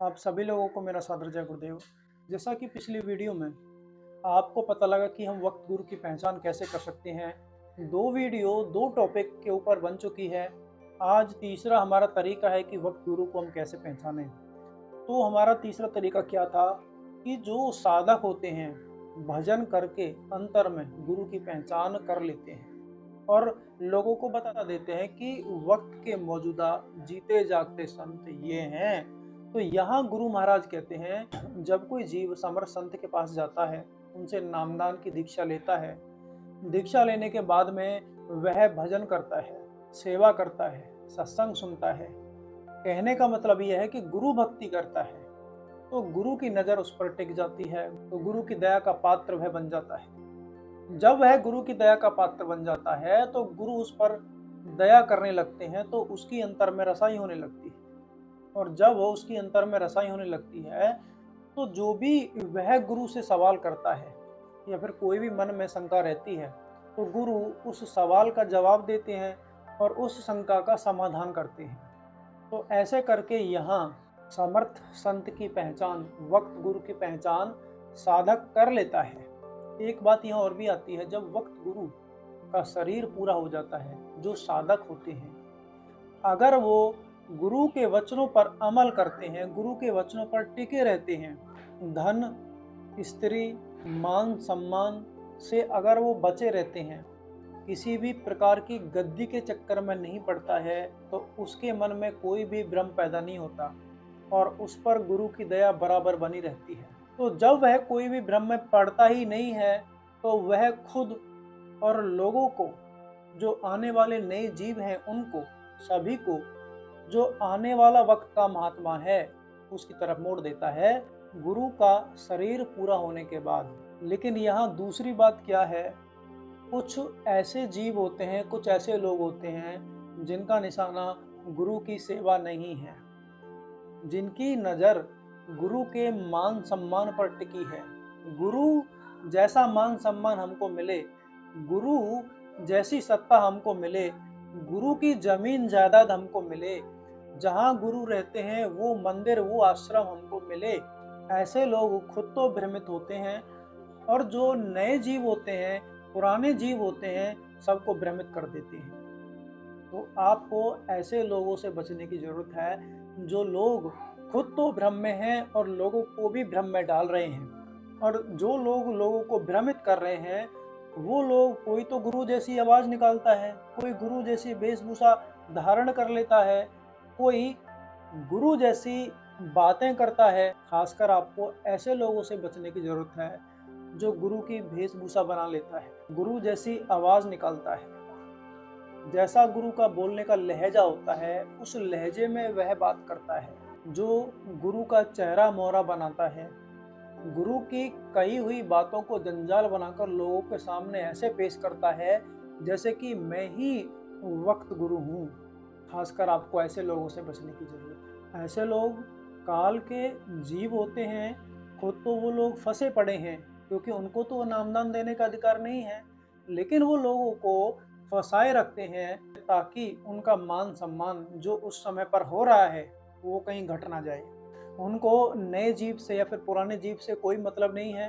आप सभी लोगों को मेरा सादर जय गुरुदेव। जैसा कि पिछली वीडियो में आपको पता लगा कि हम वक्त गुरु की पहचान कैसे कर सकते हैं। दो वीडियो दो टॉपिक के ऊपर बन चुकी है। आज तीसरा हमारा तरीका है कि वक्त गुरु को हम कैसे पहचानें। तो हमारा तीसरा तरीका क्या था कि जो साधक होते हैं भजन करके अंतर में गुरु की पहचान कर लेते हैं और लोगों को बता देते हैं कि वक्त के मौजूदा जीते जागते संत ये हैं। तो यहाँ गुरु महाराज कहते हैं जब कोई जीव समर्थ संत के पास जाता है, उनसे नामदान की दीक्षा लेता है, दीक्षा लेने के बाद में वह भजन करता है, सेवा करता है, सत्संग सुनता है। कहने का मतलब यह है कि गुरु भक्ति करता है तो गुरु की नजर उस पर टिक जाती है, तो गुरु की दया का पात्र वह बन जाता है। जब वह गुरु की दया का पात्र बन जाता है तो गुरु उस पर दया करने लगते हैं, तो उसकी अंतर में रसाई होने लगती है। और जब वो उसकी अंतर में रसाई होने लगती है तो जो भी वह गुरु से सवाल करता है या फिर कोई भी मन में शंका रहती है तो गुरु उस सवाल का जवाब देते हैं और उस शंका का समाधान करते हैं। तो ऐसे करके यहाँ समर्थ संत की पहचान, वक्त गुरु की पहचान साधक कर लेता है। एक बात यहाँ और भी आती है, जब वक्त गुरु का शरीर पूरा हो जाता है, जो साधक होते हैं अगर वो गुरु के वचनों पर अमल करते हैं, गुरु के वचनों पर टिके रहते हैं, धन, स्त्री, मान सम्मान से अगर वो बचे रहते हैं, किसी भी प्रकार की गद्दी के चक्कर में नहीं पड़ता है, तो उसके मन में कोई भी भ्रम पैदा नहीं होता और उस पर गुरु की दया बराबर बनी रहती है। तो जब वह कोई भी भ्रम में पड़ता ही नहीं है तो वह खुद और लोगों को, जो आने वाले नए जीव हैं उनको, सभी को, जो आने वाला वक्त का महात्मा है उसकी तरफ मोड़ देता है गुरु का शरीर पूरा होने के बाद। लेकिन यहाँ दूसरी बात क्या है, कुछ ऐसे जीव होते हैं, कुछ ऐसे लोग होते हैं जिनका निशाना गुरु की सेवा नहीं है, जिनकी नज़र गुरु के मान सम्मान पर टिकी है। गुरु जैसा मान सम्मान हमको मिले, गुरु जैसी सत्ता हमको मिले, गुरु की जमीन जायदाद हमको मिले, जहाँ गुरु रहते हैं वो मंदिर, वो आश्रम हमको मिले, ऐसे लोग खुद तो भ्रमित होते हैं और जो नए जीव होते हैं, पुराने जीव होते हैं, सबको भ्रमित कर देते हैं। तो आपको ऐसे लोगों से बचने की जरूरत है जो लोग खुद तो भ्रम में हैं और लोगों को भी भ्रम में डाल रहे हैं। और जो लोग लोगों को भ्रमित कर रहे हैं वो लोग, कोई तो गुरु जैसी आवाज निकालता है, कोई गुरु जैसी वेशभूषा धारण कर लेता है, कोई गुरु जैसी बातें करता है। खासकर आपको ऐसे लोगों से बचने की जरूरत है जो गुरु की वेशभूषा बना लेता है, गुरु जैसी आवाज निकालता है, जैसा गुरु का बोलने का लहजा होता है उस लहजे में वह बात करता है, जो गुरु का चेहरा मोहरा बनाता है, गुरु की कही हुई बातों को जंजाल बनाकर लोगों के सामने ऐसे पेश करता है जैसे कि मैं ही वक्त गुरु हूँ। खासकर आपको ऐसे लोगों से बचने की जरूरत है। ऐसे लोग काल के जीव होते हैं, खुद तो वो लोग फंसे पड़े हैं क्योंकि उनको तो नामदान देने का अधिकार नहीं है, लेकिन वो लोगों को फंसाए रखते हैं ताकि उनका मान सम्मान जो उस समय पर हो रहा है वो कहीं घट ना जाए। उनको नए जीव से या फिर पुराने जीव से कोई मतलब नहीं है,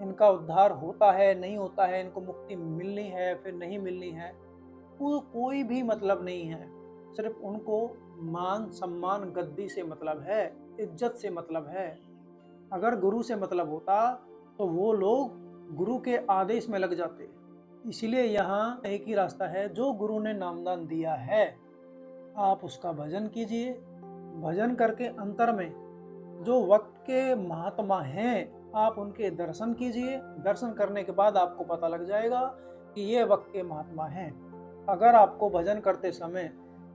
इनका उद्धार होता है नहीं होता है, इनको मुक्ति मिलनी है फिर नहीं मिलनी है, वो कोई भी मतलब नहीं है। सिर्फ उनको मान सम्मान गद्दी से मतलब है, इज्जत से मतलब है। अगर गुरु से मतलब होता तो वो लोग गुरु के आदेश में लग जाते। इसीलिए यहाँ एक ही रास्ता है, जो गुरु ने नामदान दिया है आप उसका भजन कीजिए। भजन करके अंतर में जो वक्त के महात्मा हैं आप उनके दर्शन कीजिए। दर्शन करने के बाद आपको पता लग जाएगा कि ये वक्त के महात्मा हैं। अगर आपको भजन करते समय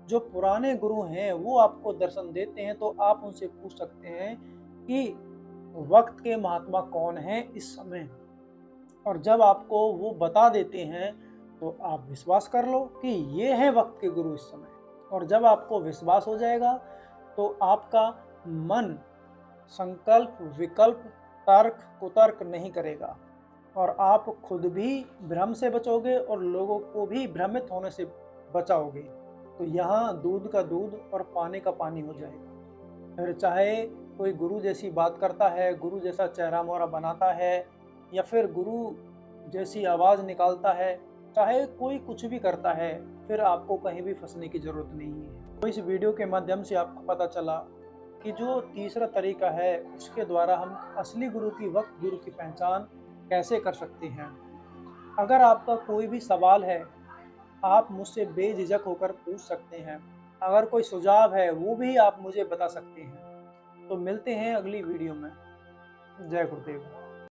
जो पुराने गुरु हैं वो आपको दर्शन देते हैं तो आप उनसे पूछ सकते हैं कि वक्त के महात्मा कौन हैं इस समय। और जब आपको वो बता देते हैं तो आप विश्वास कर लो कि ये है वक्त के गुरु इस समय। और जब आपको विश्वास हो जाएगा तो आपका मन संकल्प, विकल्प, तर्क, कुतर्क नहीं करेगा और आप खुद भी भ्रम से बचोगे और लोगों को भी भ्रमित होने से बचाओगे। तो यहाँ दूध का दूध और पानी का पानी हो जाएगा। फिर चाहे कोई गुरु जैसी बात करता है, गुरु जैसा चेहरा मोहरा बनाता है, या फिर गुरु जैसी आवाज़ निकालता है, चाहे कोई कुछ भी करता है, फिर आपको कहीं भी फंसने की ज़रूरत नहीं है। तो इस वीडियो के माध्यम से आपको पता चला कि जो तीसरा तरीका है, उसके द्वारा हम असली गुरु की, वक्त गुरु की पहचान कैसे कर सकते हैं। अगर आपका कोई भी सवाल है, आप मुझसे बेझिझक होकर पूछ सकते हैं। अगर कोई सुझाव है, वो भी आप मुझे बता सकते हैं। तो मिलते हैं अगली वीडियो में। जय गुरुदेव।